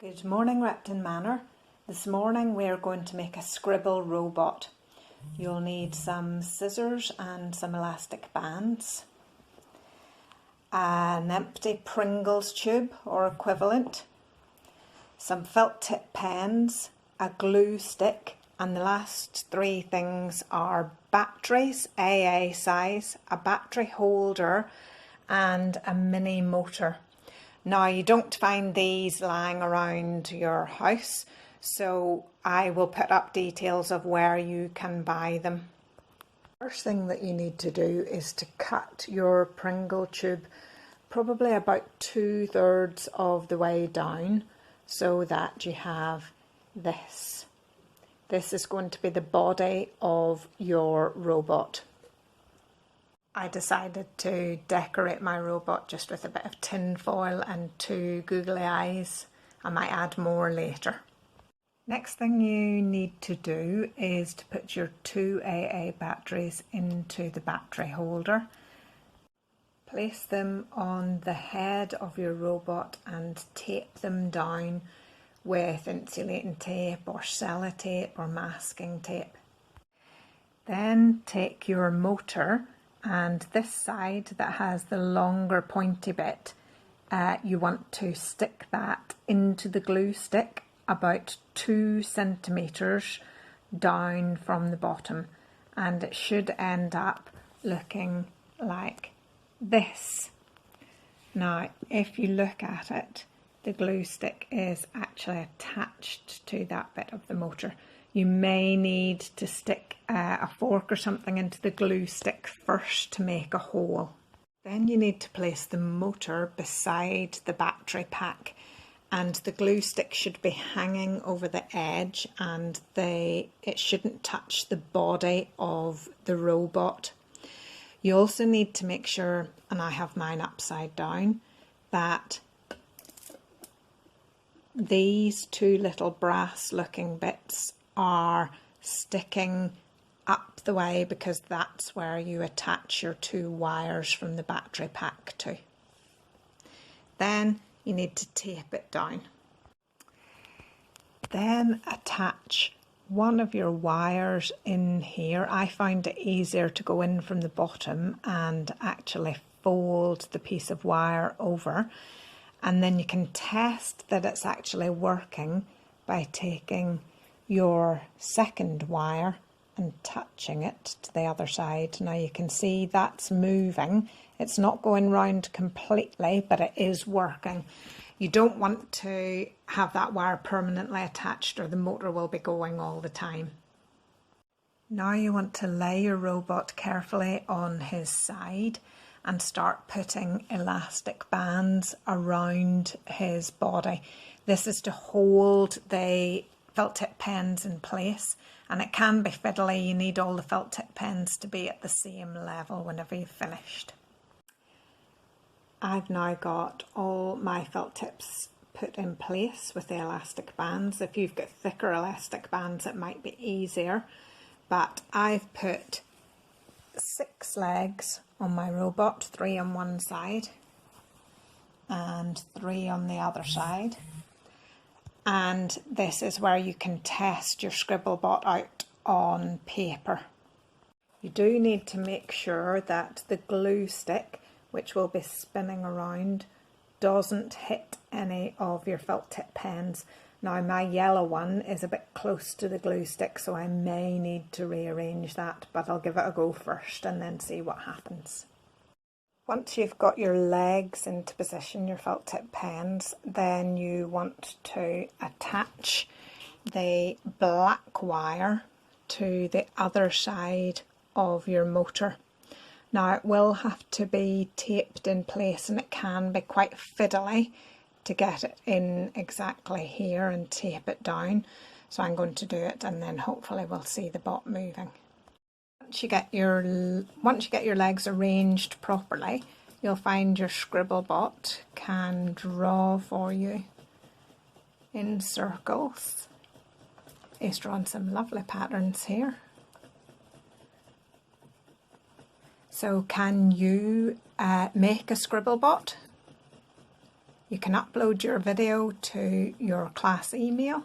Good morning, Repton Manor. This morning we are going to make a scribble robot. You'll need some scissors and some elastic bands, an empty Pringles tube or equivalent, some felt tip pens, a glue stick, and the last three things are batteries, AA size, a battery holder and a mini motor. Now, you don't find these lying around your house, so I will put up details of where you can buy them. First thing that you need to do is to cut your Pringle tube probably about 2/3 of the way down so that you have this. This is going to be the body of your robot. I decided to decorate my robot just with a bit of tin foil and two googly eyes. I might add more later. Next thing you need to do is to put your two AA batteries into the battery holder. Place them on the head of your robot and tape them down with insulating tape or sellotape or masking tape. Then take your motor, and this side that has the longer pointy bit, you want to stick that into the glue stick about 2 centimetres down from the bottom, and it should end up looking like this. Now, if you look at it, the glue stick is actually attached to that bit of the motor. You may need to stick a fork or something into the glue stick first to make a hole. Then you need to place the motor beside the battery pack, and the glue stick should be hanging over the edge, and it shouldn't touch the body of the robot. You also need to make sure, and I have mine upside down, that these two little brass looking bits are sticking up the way, because that's where you attach your two wires from the battery pack to. Then you need to tape it down. Then attach one of your wires in here. I find it easier to go in from the bottom and actually fold the piece of wire over, and then you can test that it's actually working by taking your second wire and touching it to the other side. Now you can see that's moving. It's not going round completely, but it is working. You don't want to have that wire permanently attached, or the motor will be going all the time. Now you want to lay your robot carefully on his side and start putting elastic bands around his body. This is to hold the felt tip pens in place, and it can be fiddly. You need all the felt tip pens to be at the same level whenever you've finished. I've now got all my felt tips put in place with the elastic bands. If you've got thicker elastic bands, it might be easier, but I've put 6 legs on my robot, 3 on one side and 3 on the other side. And this is where you can test your Scribblebot out on paper. You do need to make sure that the glue stick, which will be spinning around, doesn't hit any of your felt tip pens. Now my yellow one is a bit close to the glue stick, so I may need to rearrange that, but I'll give it a go first and then see what happens. Once you've got your legs into position, your felt tip pens, then you want to attach the black wire to the other side of your motor. Now it will have to be taped in place, and it can be quite fiddly to get it in exactly here and tape it down. So I'm going to do it, and then hopefully we'll see the bot moving. Once you get your legs arranged properly, you'll find your Scribblebot can draw for you in circles. He's drawn some lovely patterns here. So can you make a Scribblebot? You can upload your video to your class email